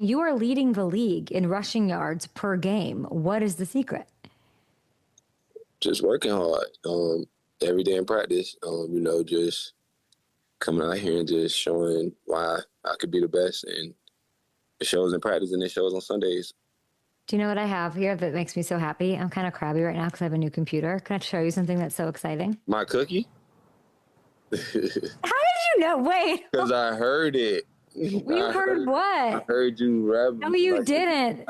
You are leading the league in rushing yards per game. What is the secret? Just working hard every day in practice, just coming out here and just showing why I could be the best. And it shows in practice and it shows on Sundays. Do you know what I have here that makes me so happy? I'm kind of crabby right now because I have a new computer. Can I show you something that's so exciting? My cookie? How did you know? Wait. Because I heard it. You heard what? I heard you rap. No, you didn't.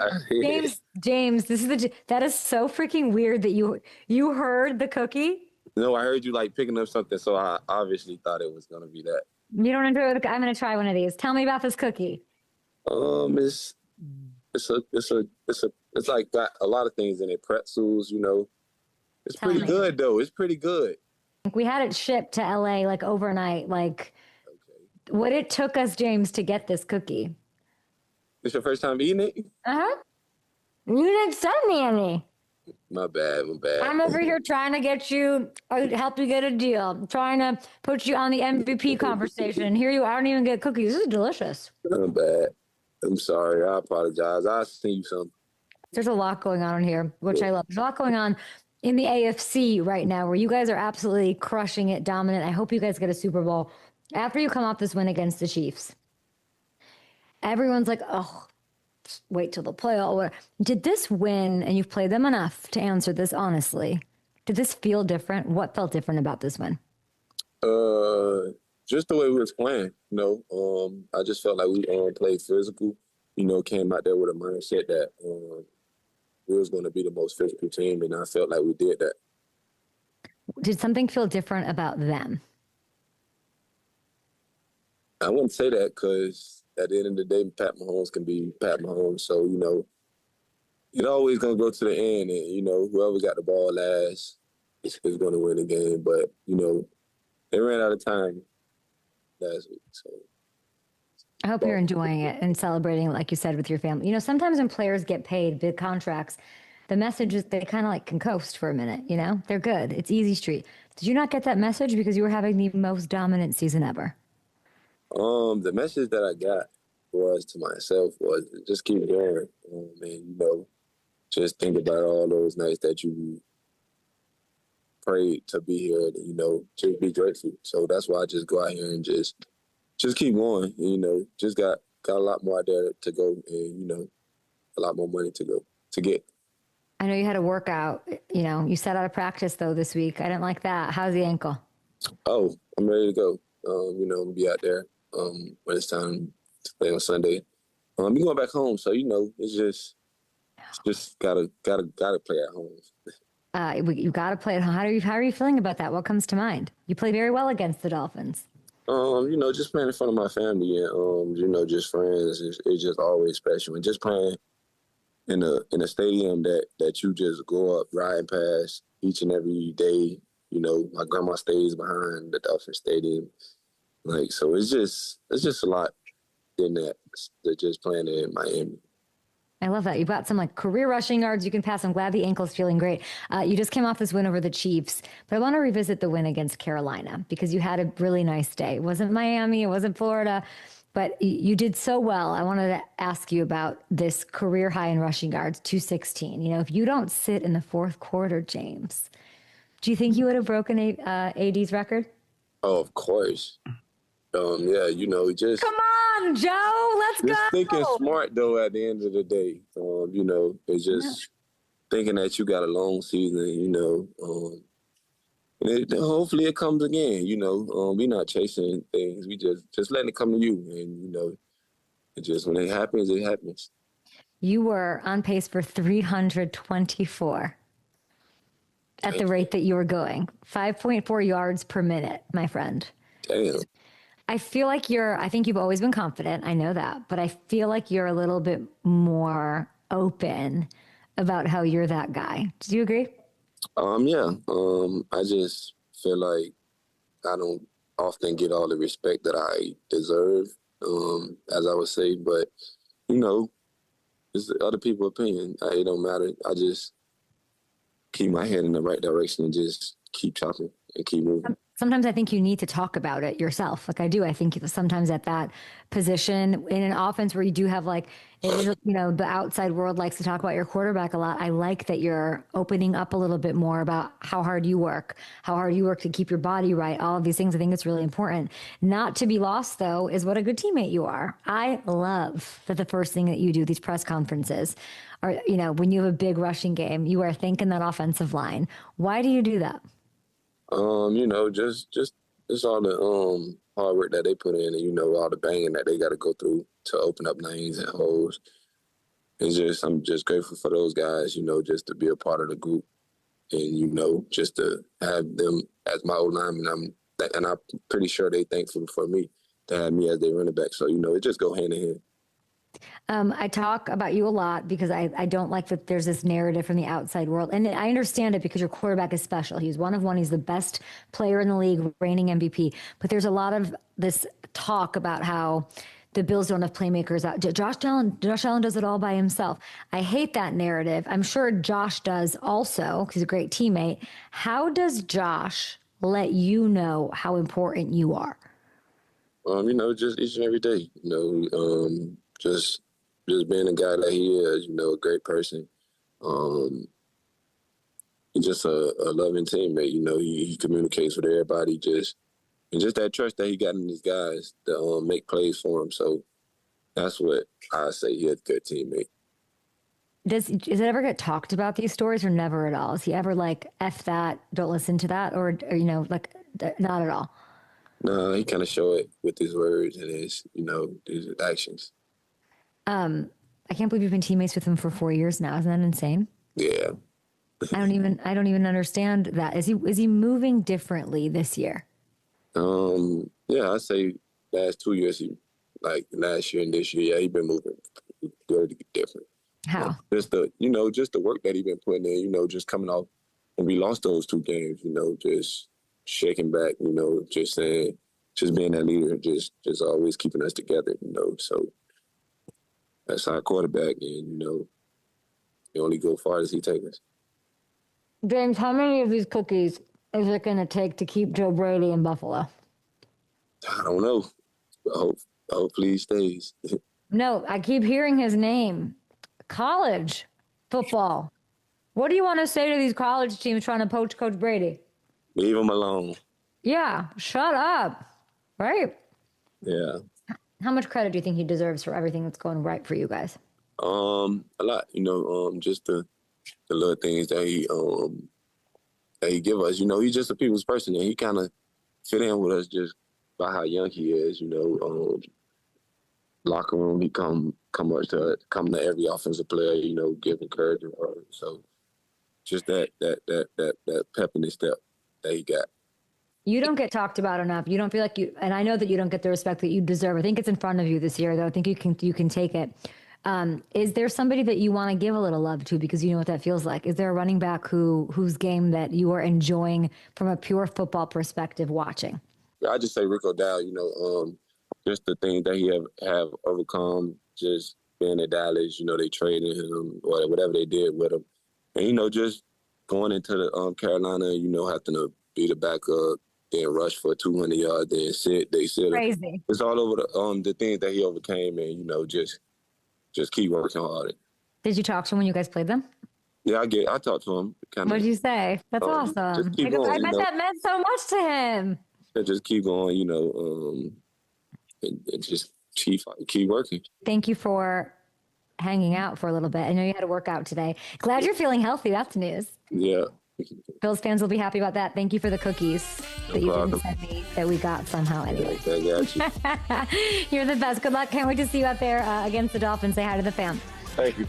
James, that is so freaking weird that you heard the cookie. No, I heard you like picking up something, so I obviously thought it was gonna be that. You don't enjoy it. I'm gonna try one of these. Tell me about this cookie. It's like got a lot of things in it. Pretzels, It's pretty good though. It's pretty good. We had it shipped to LA like overnight. Like, what it took us, James, to get this cookie. It's your first time eating it? Uh-huh. You didn't send me any. My bad. I'm over here trying to get you, help you get a deal. I'm trying to put you on the MVP conversation. And here you are, I don't even get cookies. This is delicious. My bad. I'm sorry. I apologize. I'll send you some. There's a lot going on in here, which I love. There's a lot going on in the AFC right now where you guys are absolutely crushing it, dominant. I hope you guys get a Super Bowl. After you come off this win against the Chiefs, everyone's like, oh, wait till the playoff. Did this win, and you've played them enough to answer this honestly, did this feel different? What felt different about this win? Just the way we was playing. I just felt like we played physical. Came out there with a mindset that we was going to be the most physical team, and I felt like we did that. Did something feel different about them? I wouldn't say that because at the end of the day, Pat Mahomes can be Pat Mahomes. So, you're always going to go to the end and, whoever got the ball last is going to win the game. But, they ran out of time last week. So I hope you're enjoying it and celebrating, like you said, with your family. Sometimes when players get paid big contracts, the message is they kind of like can coast for a minute, They're good. It's easy street. Did you not get that message because you were having the most dominant season ever? The message that I got was to myself was just keep going, and just think about all those nights that you prayed to be here, and just be grateful. So that's why I just go out here and just keep going. Just got a lot more out there to go, and a lot more money to get. I know you had a workout. You set out of practice though this week. I didn't like that. How's the ankle? Oh, I'm ready to go. Be out there. When it's time to play on Sunday. You're going back home, so it's just gotta play at home. You gotta play at home. How are you feeling about that? What comes to mind? You played very well against the Dolphins. Just playing in front of my family and just friends. It's just always special, and just playing in a stadium that you just grow up riding past each and every day. My grandma stays behind the Dolphin Stadium. So it's just a lot in that just playing in Miami. I love that. You've got some career rushing yards you can pass. I'm glad the ankle's feeling great. You just came off this win over the Chiefs, but I want to revisit the win against Carolina because you had a really nice day. It wasn't Miami, it wasn't Florida, but you did so well. I wanted to ask you about this career high in rushing yards, 216. If you don't sit in the fourth quarter, James, do you think you would have broken AD's record? Oh, of course. Just come on, Joe, let's go. Just thinking smart though. At the end of the day, it's just thinking that you got a long season. And hopefully it comes again. We not chasing things. We just letting it come to you, and it just when it happens, it happens. You were on pace for 324 at the rate that you were going, 5.4 yards per minute, my friend. Damn. I feel like I think you've always been confident. I know that, but I feel like you're a little bit more open about how you're that guy. Do you agree? Yeah. I just feel like I don't often get all the respect that I deserve, as I would say, but it's other people's opinion. It don't matter. I just keep my head in the right direction and just keep chopping and keep moving. Sometimes I think you need to talk about it yourself. Like I do. I think sometimes at that position in an offense where you do have like, it is, the outside world likes to talk about your quarterback a lot. I like that you're opening up a little bit more about how hard you work to keep your body right. All of these things. I think it's really important. Not to be lost though, is what a good teammate you are. I love that the first thing that you do, these press conferences are, when you have a big rushing game, you are thanking that offensive line. Why do you do that? Just all the hard work that they put in, and all the banging that they got to go through to open up lanes and holes. I'm just grateful for those guys, just to be a part of the group, and just to have them as my old lineman. And I'm pretty sure they thankful for me to have me as their running back. So it just go hand in hand. I talk about you a lot because I don't like that there's this narrative from the outside world. And I understand it because your quarterback is special. He's one of one. He's the best player in the league, reigning MVP. But there's a lot of this talk about how the Bills don't have playmakers out. Josh Allen does it all by himself. I hate that narrative. I'm sure Josh does also because he's a great teammate. How does Josh let you know how important you are? Just each and every day, just being the guy that he is, a great person. He's just a loving teammate. He communicates with everybody. And just that trust that he got in these guys to make plays for him. So that's what I say. He's a good teammate. Does it ever get talked about, these stories, or never at all? Is he ever like, F that, don't listen to that, or not at all? No, he kind of show it with his words and his actions. I can't believe you've been teammates with him for 4 years now. Isn't that insane? Yeah. I don't even understand that. Is he moving differently this year? Yeah, I say last 2 years, last year and this year, yeah, he been moving good, different. How? Just the work that he been putting in, just coming off, and we lost those 2 games, just shaking back, just saying, just being that leader, just always keeping us together, so that's our quarterback, and, he only go far as he takes us. James, how many of these cookies is it going to take to keep Joe Brady in Buffalo? I don't know. Hopefully he stays. No, I keep hearing his name. College football. What do you want to say to these college teams trying to poach Coach Brady? Leave him alone. Yeah, shut up. Right? Yeah. How much credit do you think he deserves for everything that's going right for you guys? A lot. Just the little things that he give us. He's just a people's person, and he kind of fit in with us just by how young he is. Locker room, he come to every offensive player. Give encouragement. So just that pep in his step that he got. You don't get talked about enough. You don't feel like you, and I know that you don't get the respect that you deserve. I think it's in front of you this year, though. I think you can take it. Is there somebody that you want to give a little love to because you know what that feels like? Is there a running back whose game that you are enjoying from a pure football perspective watching? I just say RICO DOWDLE. Just the things that he have overcome, just being at Dallas. They traded him or whatever they did with him, and just going into the Carolina, having to be the backup. Then rush for 200 yards, then sit. They sit. Crazy. It's all over the things that he overcame, and just keep working hard. Did you talk to him when you guys played them? Yeah, I talked to him. What did you say? That's awesome. Just keep going, I bet that meant so much to him. Just keep going, and just keep working. Thank you for hanging out for a little bit. I know you had to work out today. Glad you're feeling healthy. That's news. Yeah. Bills fans will be happy about that. Thank you for the cookies that you didn't send me that we got somehow anyway. I got you. You're the best. Good luck. Can't wait to see you out there against the Dolphins. Say hi to the fans. Thank you.